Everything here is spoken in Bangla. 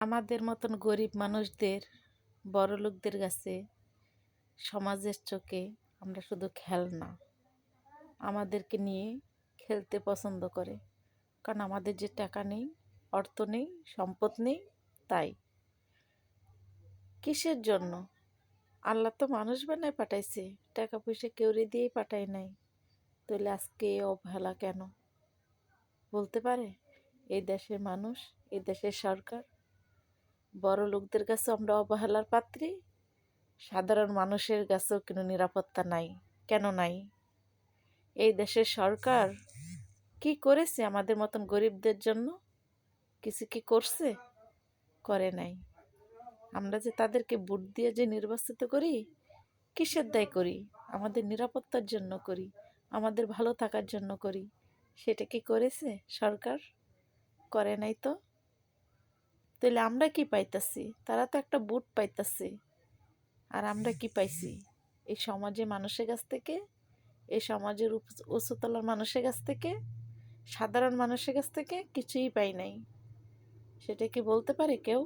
আমাদের মতন গরিব মানুষদের বড়লোকদের কাছে সমাজের চোখে আমরা শুধু খেলনা। আমাদেরকে নিয়ে খেলতে পছন্দ করে, কারণ আমাদের যে টাকা নেই, অর্থ নেই, সম্পদ নেই। তাই কিসের জন্য? আল্লাহ তো মানুষ বানায় পাঠাইছে, টাকা পয়সা কেউরে দিয়েই পাঠায় নাই। তাহলে আজকে এই অবহেলা কেন? বলতে পারে এই দেশের মানুষ, এই দেশের সরকার? বড় লোকদের কাছে আমরা অবহেলার পাত্রী, সাধারণ মানুষের কাছেও কোনো নিরাপত্তা নাই। কেন নাই? এই দেশের সরকার কি করেছে আমাদের মতন গরিবদের জন্য? কিছু কি করছে? করে নাই। আমরা যে তাদেরকে ভোট দিয়ে যে নির্বাচিত করি, কিসের দায় করি? আমাদের নিরাপত্তার জন্য করি, আমাদের ভালো থাকার জন্য করি। সেটা কি করেছে সরকার? করে নাই তো। তাহলে আমরা কি পাইতাছি? তারা তো একটা ভোট পাইতাছে, আর আমরা কি পাইছি? এই সমাজে মানুষের কাছ থেকে, এই সমাজের উচ্চতলার মানুষের কাছ থেকে, সাধারণ মানুষের কাছ থেকে কিছুই পাই নাই। সেটা কি বলতে পারে কেউ?